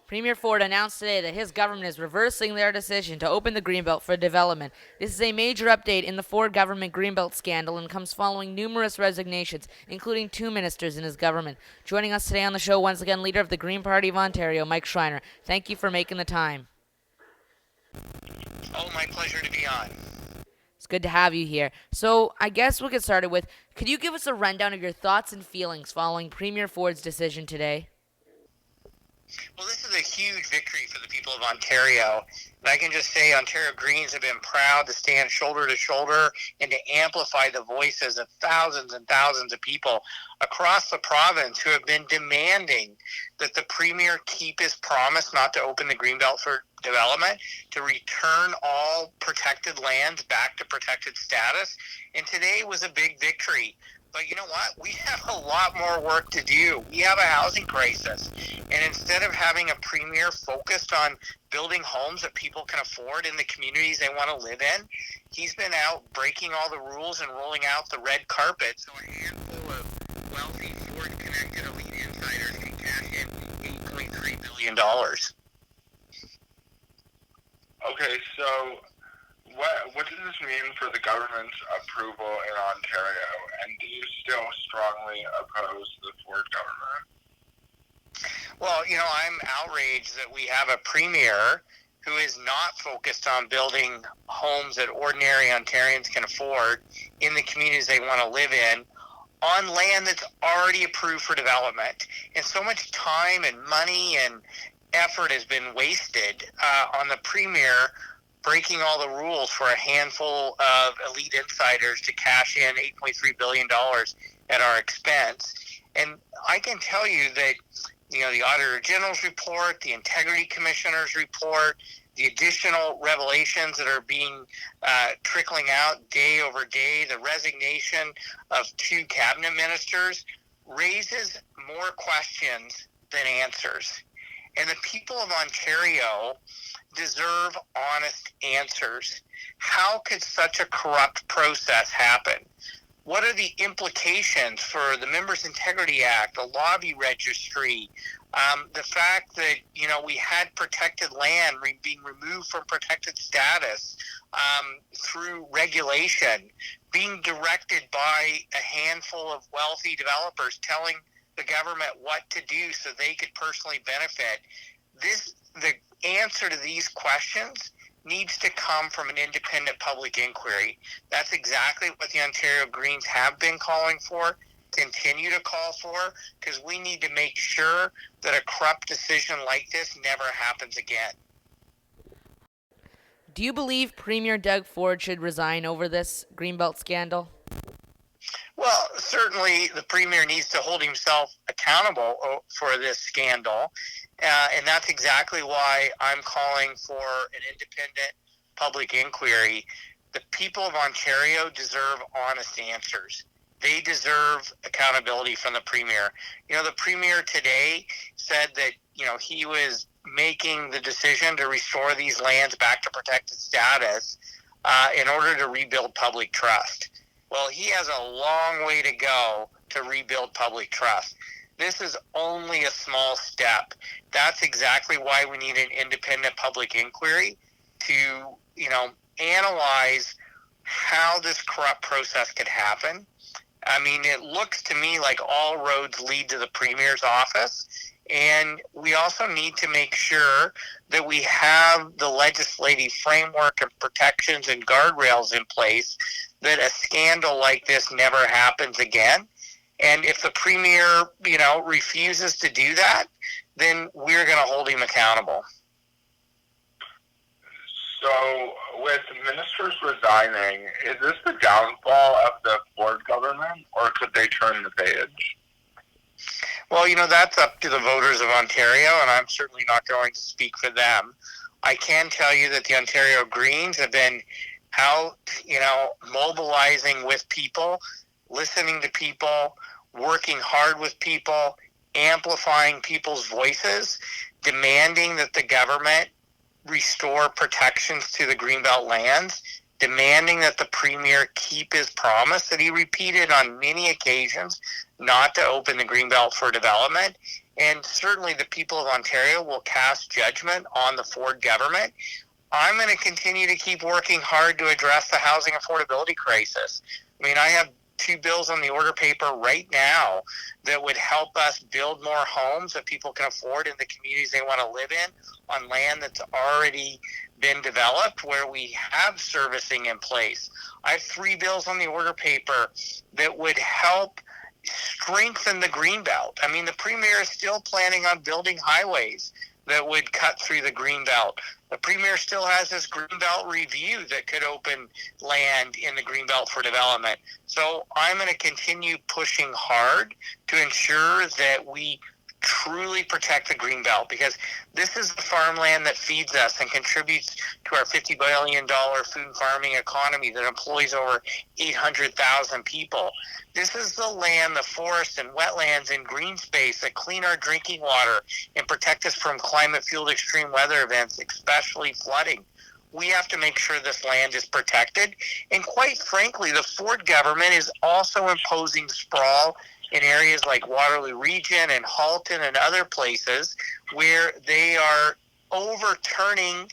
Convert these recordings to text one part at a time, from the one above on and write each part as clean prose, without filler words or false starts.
Premier Ford announced today that his government is reversing their decision to open the Greenbelt for development. This is a major update in the Ford government Greenbelt scandal and comes following numerous resignations, including 2 ministers in his government. Joining us today on the show, once again, leader of the Green Party of Ontario, Mike Schreiner. Thank you for making the time. Oh, my pleasure to be on. It's good to have you here. So, I guess we'll get started with could you give us a rundown of your thoughts and feelings following Premier Ford's decision today? Well, this is a huge victory for the people of Ontario. And I can just say Ontario Greens have been proud to stand shoulder to shoulder and to amplify the voices of thousands and thousands of people across the province who have been demanding that the Premier keep his promise not to open the Greenbelt for development, to return all protected lands back to protected status. And today was a big victory. But you know what? We have a lot more work to do. We have a housing crisis. And instead of having a premier focused on building homes that people can afford in the communities they want to live in, he's been out breaking all the rules and rolling out the red carpet so a handful of wealthy Ford-connected elite insiders can cash in $8.3 billion. Okay, so what does this mean for the government's approval in Ontario? And do you still strongly oppose the Ford government? Well, I'm outraged that we have a premier who is not focused on building homes that ordinary Ontarians can afford in the communities they want to live in on land that's already approved for development. And so much time and money and effort has been wasted on the premier breaking all the rules for a handful of elite insiders to cash in $8.3 billion at our expense. And I can tell you that the Auditor General's report, the Integrity Commissioner's report, the additional revelations that are being trickling out day over day, the resignation of 2 cabinet ministers raises more questions than answers. And the people of Ontario deserve honest answers. How could such a corrupt process happen? What are the implications for the Members Integrity Act, the lobby registry, the fact that, we had protected land being removed from protected status through regulation, being directed by a handful of wealthy developers telling the government what to do so they could personally benefit. The answer to these questions needs to come from an independent public inquiry. That's exactly what the Ontario Greens have been calling for, continue to call for, because we need to make sure that a corrupt decision like this never happens again. Do you believe Premier Doug Ford should resign over this Greenbelt scandal? Well, certainly the Premier needs to hold himself accountable for this scandal. And that's exactly why I'm calling for an independent public inquiry. The people of Ontario deserve honest answers. They deserve accountability from the Premier. The Premier today said that, he was making the decision to restore these lands back to protected status in order to rebuild public trust. Well, he has a long way to go to rebuild public trust. This is only a small step. That's exactly why we need an independent public inquiry to, analyze how this corrupt process could happen. I mean, it looks to me like all roads lead to the Premier's office. And we also need to make sure that we have the legislative framework and protections and guardrails in place that a scandal like this never happens again. And if the Premier, refuses to do that, then we're going to hold him accountable. So, with ministers resigning, is this the downfall of the Ford government, or could they turn the page? Well, that's up to the voters of Ontario, and I'm certainly not going to speak for them. I can tell you that the Ontario Greens have been out, mobilizing with people, listening to people, working hard with people, amplifying people's voices, demanding that the government restore protections to the Greenbelt lands, demanding that the Premier keep his promise that he repeated on many occasions not to open the Greenbelt for development. and certainly the people of Ontario will cast judgment on the Ford government. I'm going to continue to keep working hard to address the housing affordability crisis. I mean, I have 2 bills on the order paper right now that would help us build more homes that people can afford in the communities they want to live in on land that's already been developed where we have servicing in place. I have 3 bills on the order paper that would help strengthen the Greenbelt. I mean, the Premier is still planning on building highways that would cut through the Greenbelt. The Premier still has this Greenbelt review that could open land in the Greenbelt for development. So I'm going to continue pushing hard to ensure that we truly protect the Greenbelt, because this is the farmland that feeds us and contributes to our $50 billion food and farming economy that employs over 800,000 people. This is the land, the forests and wetlands and green space that clean our drinking water and protect us from climate-fueled extreme weather events, especially flooding. We have to make sure this land is protected. And quite frankly, the Ford government is also imposing sprawl in areas like Waterloo Region and Halton and other places where they are overturning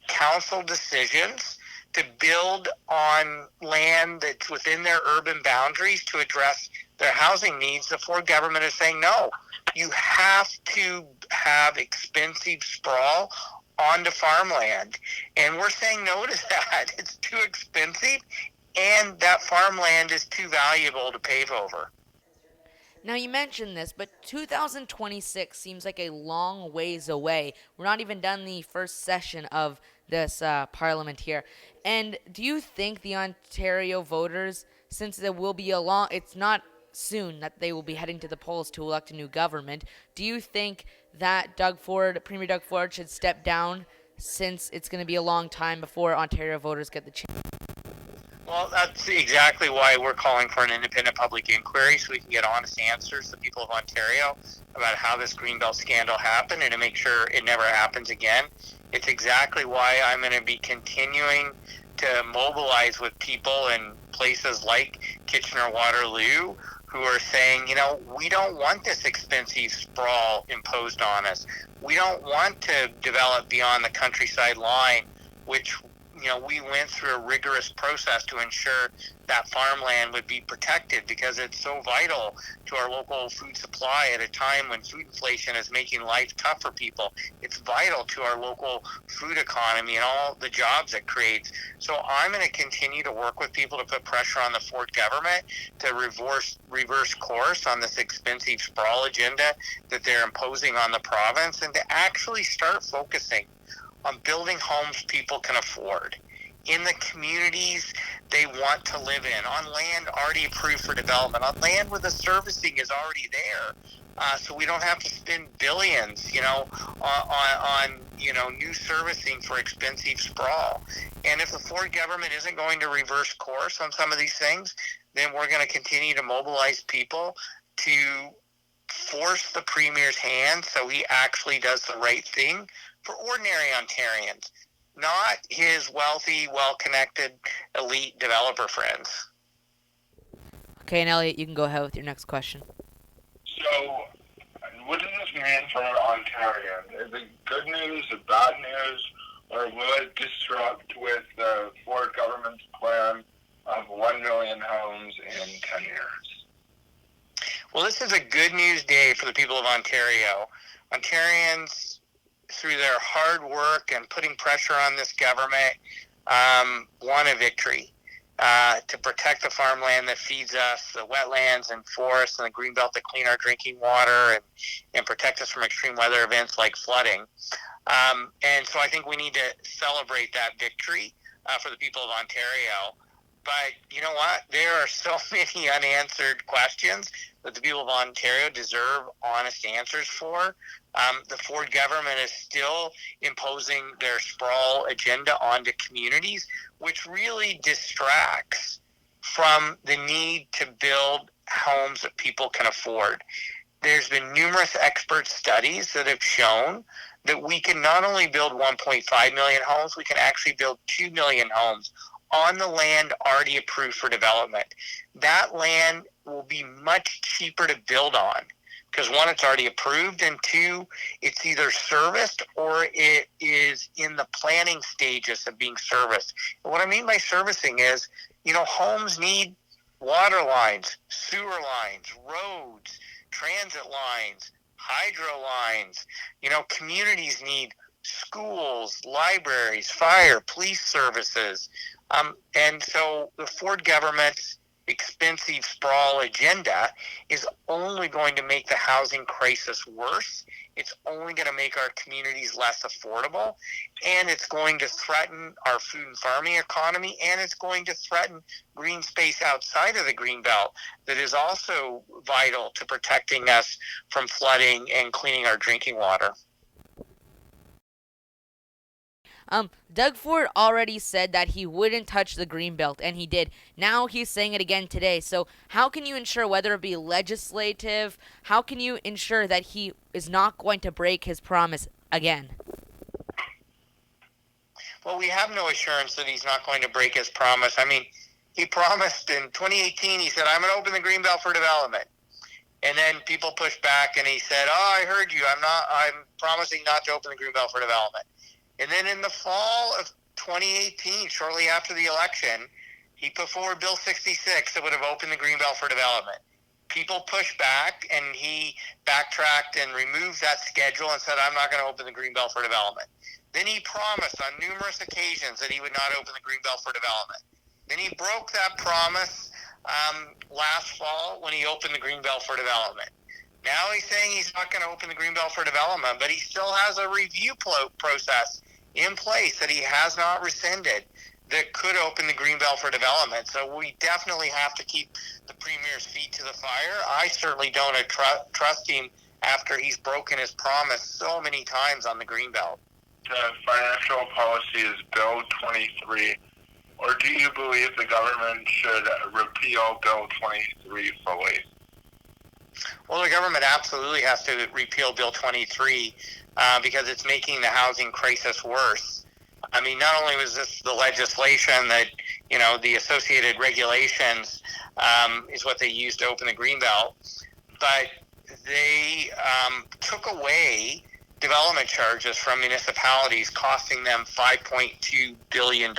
council decisions to build on land that's within their urban boundaries to address their housing needs. The Ford government is saying, no, you have to have expensive sprawl onto farmland. And we're saying no to that. It's too expensive, and that farmland is too valuable to pave over. Now, you mentioned this, but 2026 seems like a long ways away. We're not even done the first session of this parliament here. And do you think the Ontario voters, since there will be it's not soon that they will be heading to the polls to elect a new government, do you think that Premier Doug Ford should step down, since it's going to be a long time before Ontario voters get the chance? Well, that's exactly why we're calling for an independent public inquiry, so we can get honest answers to the people of Ontario about how this Greenbelt scandal happened and to make sure it never happens again. It's exactly why I'm going to be continuing to mobilize with people in places like Kitchener-Waterloo who are saying, we don't want this expensive sprawl imposed on us. We don't want to develop beyond the countryside line, which we went through a rigorous process to ensure that farmland would be protected, because it's so vital to our local food supply at a time when food inflation is making life tough for people. It's vital to our local food economy and all the jobs it creates. So I'm going to continue to work with people to put pressure on the Ford government to reverse course on this expensive sprawl agenda that they're imposing on the province, and to actually start focusing on building homes people can afford in the communities they want to live in, on land already approved for development, on land where the servicing is already there, so we don't have to spend billions, on new servicing for expensive sprawl. And if the Ford government isn't going to reverse course on some of these things, then we're going to continue to mobilize people to force the Premier's hand so he actually does the right thing for ordinary Ontarians, not his wealthy, well-connected, elite developer friends. Okay, and Elliot, you can go ahead with your next question. So, what does this mean for Ontarians? Is it good news, or bad news, or will it disrupt with the Ford government's plan of 1 million homes in 10 years? Well, this is a good news day for the people of Ontario. Ontarians, through their hard work and putting pressure on this government, won a victory to protect the farmland that feeds us, the wetlands and forests and the Greenbelt that clean our drinking water and protect us from extreme weather events like flooding. And so I think we need to celebrate that victory for the people of Ontario. But you know what? There are so many unanswered questions that the people of Ontario deserve honest answers for. The Ford government is still imposing their sprawl agenda onto communities, which really distracts from the need to build homes that people can afford. There's been numerous expert studies that have shown that we can not only build 1.5 million homes, we can actually build 2 million homes on the land already approved for development. That land will be much cheaper to build on because one, it's already approved, and two, it's either serviced or it is in the planning stages of being serviced. And what I mean by servicing is, homes need water lines, sewer lines, roads, transit lines, hydro lines. Communities need schools, libraries, fire, police services. And so the Ford government's expensive sprawl agenda is only going to make the housing crisis worse. It's only going to make our communities less affordable, and it's going to threaten our food and farming economy, and it's going to threaten green space outside of the Greenbelt that is also vital to protecting us from flooding and cleaning our drinking water. Doug Ford already said that he wouldn't touch the Greenbelt, and he did. Now he's saying it again today. So how can you ensure, whether it be legislative, how can you ensure that he is not going to break his promise again? Well, we have no assurance that he's not going to break his promise. I mean, he promised in 2018, he said, I'm going to open the Greenbelt for development. And then people pushed back, and he said, I heard you. I'm promising not to open the Greenbelt for development. And then in the fall of 2018, shortly after the election, he put forward Bill 66 that would have opened the Greenbelt for development. People pushed back, and he backtracked and removed that schedule and said, I'm not going to open the Greenbelt for development. Then he promised on numerous occasions that he would not open the Greenbelt for development. Then he broke that promise last fall when he opened the Greenbelt for development. Now he's saying he's not going to open the Greenbelt for development, but he still has a review process in place that he has not rescinded that could open the Greenbelt for development. So we definitely have to keep the Premier's feet to the fire. I certainly don't trust him after he's broken his promise so many times on the Greenbelt. The financial policy is Bill 23, or do you believe the government should repeal Bill 23 fully? Well, the government absolutely has to repeal Bill 23 because it's making the housing crisis worse. I mean, not only was this the legislation that, the associated regulations is what they used to open the Greenbelt, but they took away development charges from municipalities, costing them $5.2 billion,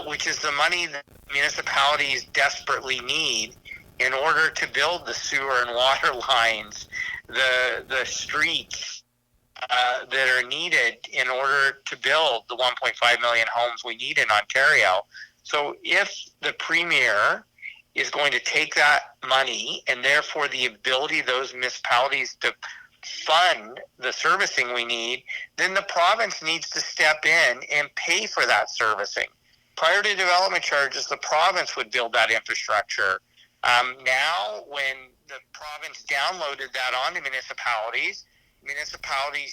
which is the money that municipalities desperately need in order to build the sewer and water lines, the streets that are needed in order to build the 1.5 million homes we need in Ontario. So if the Premier is going to take that money and therefore the ability of those municipalities to fund the servicing we need, then the province needs to step in and pay for that servicing. Prior to development charges, the province would build that infrastructure. Now, when the province downloaded that onto municipalities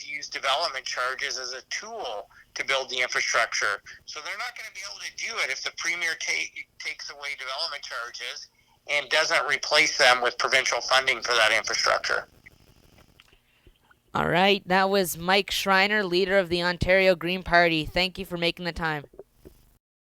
use development charges as a tool to build the infrastructure. So they're not going to be able to do it if the Premier takes away development charges and doesn't replace them with provincial funding for that infrastructure. All right, that was Mike Schreiner, leader of the Ontario Green Party. Thank you for making the time.